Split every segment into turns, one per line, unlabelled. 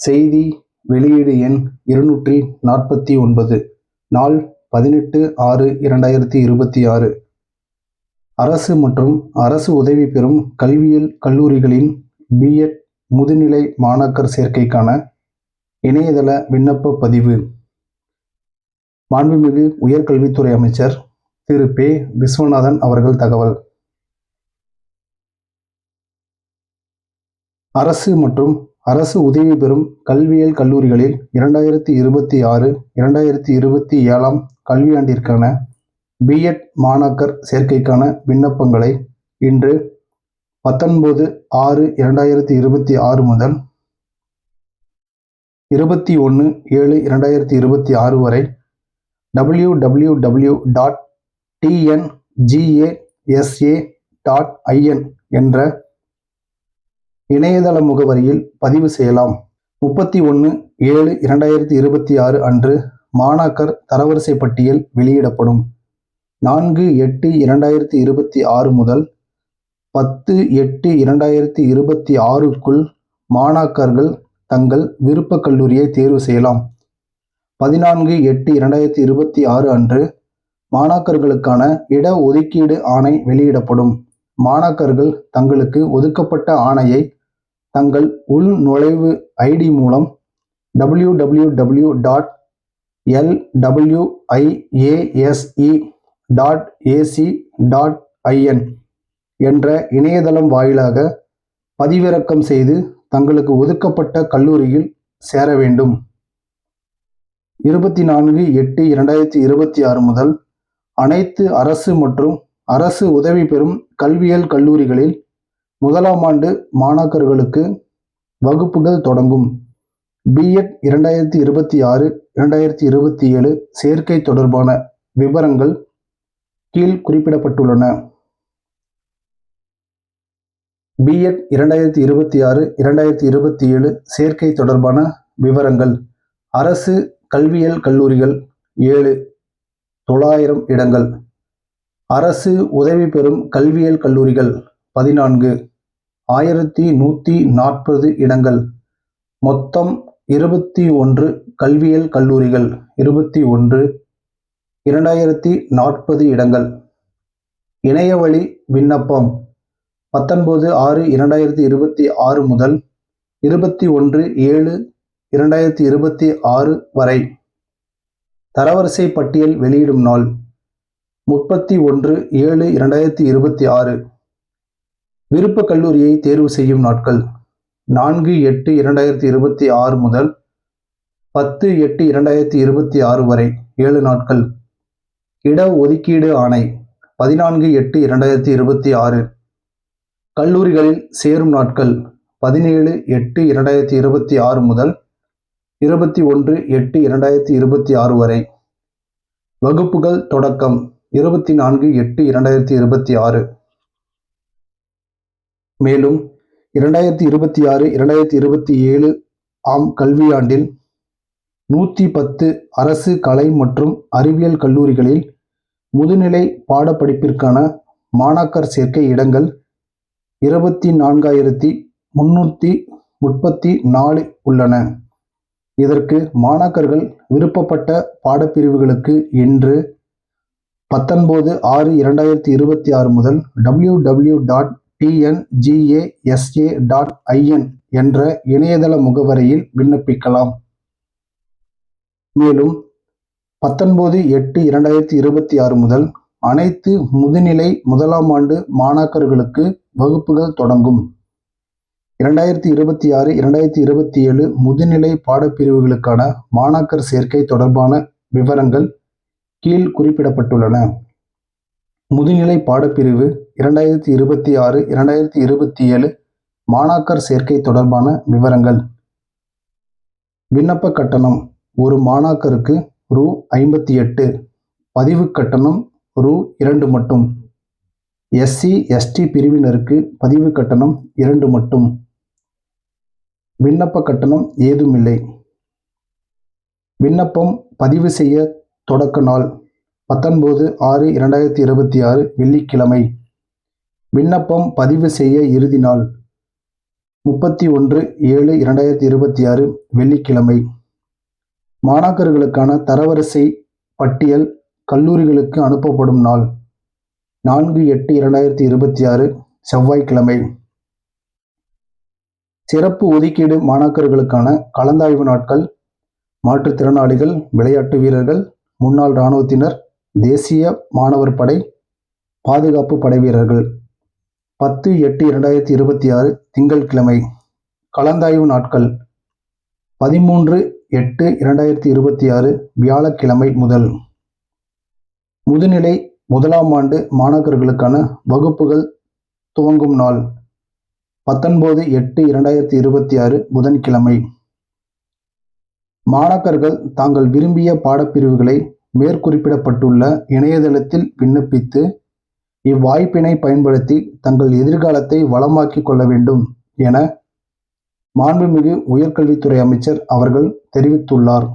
செய்தி வெளியீடு எண் 249 நாள் 18/6/2026. அரசு மற்றும் அரசு உதவி பெறும் கல்வியியல் கல்லூரிகளின் பிஎட் முதுநிலை மாணாக்கர் சேர்க்கைக்கான இணையதள விண்ணப்ப பதிவு. மாண்புமிகு உயர்கல்வித்துறை அமைச்சர் திரு பெ. விஸ்வநாதன் அவர்கள் தகவல். அரசு மற்றும் அரசு உதவி பெறும் கல்வியியல் கல்லூரிகளில் 2026-2027 கல்வியாண்டிற்கான பிஎட் மாணாக்கர் சேர்க்கைக்கான விண்ணப்பங்களை இன்று 19/6/2026 முதல் 21/7/2026 வரை www.tngasa.in என்ற இணையதள முகவரியில் பதிவு செய்யலாம். 31/7/2026 அன்று மாணாக்கர் தரவரிசை பட்டியல் வெளியிடப்படும். 4/8/2026 முதல் 10/8/2026க்குள் மாணாக்கர்கள் தங்கள் விருப்ப கல்லூரியை தேர்வு செய்யலாம். 14/8/2026 அன்று மாணாக்கர்களுக்கான இட ஒதுக்கீடு ஆணை வெளியிடப்படும். மாணாக்கர்கள் தங்களுக்கு ஒதுக்கப்பட்ட ஆணையை தங்கள் உள்நுழைவு ஐடி மூலம் www.lwiase.ac.in என்ற இணையதளம் வாயிலாக பதிவிறக்கம் செய்து தங்களுக்கு ஒதுக்கப்பட்ட கல்லூரியில் சேர வேண்டும். 24/8/2026 முதல் அனைத்து அரசு மற்றும் அரசு உதவி பெறும் கல்வியியல் கல்லூரிகளில் முதலாம் ஆண்டு மாணாக்கர்களுக்கு வகுப்புகள் தொடங்கும். பிஎட் 2026-2027 சேர்க்கை தொடர்பான விவரங்கள் கீழ் குறிப்பிடப்பட்டுள்ளன. பிஎட் 2026-2027 சேர்க்கை தொடர்பான விவரங்கள். அரசு கல்வியியல் கல்லூரிகள் 7 900 இடங்கள். அரசு உதவி பெறும் கல்வியியல் கல்லூரிகள் 14 1140 இடங்கள். மொத்தம் 21 கல்வியியல் கல்லூரிகள் 21 2040 இடங்கள். இணையவழி விண்ணப்பம் 19/6/2026 முதல் 21/7/2026 வரை. தரவரிசை பட்டியல் வெளியிடும் நாள் 31/7/2026. விருப்ப கல்லூரியை தேர்வு செய்யும் நாட்கள் 4/8/2026 முதல் 10/8/2026 வரை 7 நாட்கள். இட ஒதுக்கீடு ஆணை 14/8/2026. கல்லூரிகளில் சேரும் நாட்கள் 17/8/2026 முதல் 21/8/2026 வரை. வகுப்புகள் தொடக்கம் 24/8/2026. மேலும் 2026-2027 கல்வியாண்டில் 110 அரசு கலை மற்றும் அறிவியல் கல்லூரிகளில் முதுநிலை பாடப்படிப்பிற்கான மாணாக்கர் சேர்க்கை இடங்கள் 24,334 உள்ளன. இதற்கு மாணாக்கர்கள் விருப்பப்பட்ட பாடப்பிரிவுகளுக்கு இன்று 19/6/2026 முதல் www.tngasa.in என்ற இணையதள முகவரியில் விண்ணப்பிக்கலாம். மேலும் 19/8/2026 முதல் அனைத்து முதுநிலை முதலாம் ஆண்டு மாணாக்கர்களுக்கு வகுப்புகள் தொடங்கும். 2026-2027 முதுநிலை பாடப்பிரிவுகளுக்கான மாணாக்கர் சேர்க்கை தொடர்பான விவரங்கள் கீழ் குறிப்பிடப்பட்டுள்ளன. முதுநிலை பாடப்பிரிவு 2026-2027 மாணாக்கர் சேர்க்கை தொடர்பான விவரங்கள். விண்ணப்ப கட்டணம் ஒரு மாணாக்கருக்கு ரூ. 58. பதிவு கட்டணம் ரூ. 2 மட்டும். SC/ST பிரிவினருக்கு பதிவு கட்டணம் 2 மட்டும். விண்ணப்ப கட்டணம் ஏதுமில்லை. விண்ணப்பம் பதிவு செய்ய தொடக்க நாள் 19/6/2026 வெள்ளிக்கிழமை. விண்ணப்பம் பதிவு செய்ய இறுதி நாள் 31/7/2026 வெள்ளிக்கிழமை. மாணாக்கர்களுக்கான தரவரிசை பட்டியல் கல்லூரிகளுக்கு அனுப்பப்படும் நாள் 4/8/2026 செவ்வாய்க்கிழமை. சிறப்பு ஒதுக்கீடு மாணாக்கர்களுக்கான கலந்தாய்வு நாட்கள் மாற்றுத்திறனாளிகள், விளையாட்டு வீரர்கள், முன்னாள் இராணுவத்தினர், தேசிய மாணவர் படை, பாதுகாப்பு படை வீரர்கள். 10/8/2026 திங்கட்கிழமை. கலந்தாய்வு நாட்கள் 13/8/2026 வியாழக்கிழமை முதல். முதுநிலை 1ஆம் ஆண்டு மாணாக்கர்களுக்கான வகுப்புகள் துவங்கும் நாள் 19/8/2026 புதன்கிழமை. மாணாக்கர்கள் தாங்கள் விரும்பிய பாடப்பிரிவுகளை மேற்குறிப்பிடப்பட்டுள்ள இணையதளத்தில் விண்ணப்பித்து இவ்வாய்ப்பினை பயன்படுத்தி தங்கள் எதிர்காலத்தை வளமாக்கிக் கொள்ள வேண்டும் என மாண்புமிகு உயர்கல்வித்துறை அமைச்சர் அவர்கள் தெரிவித்துள்ளார்.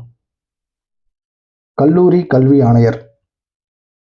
கல்லூரி கல்வி ஆணையர்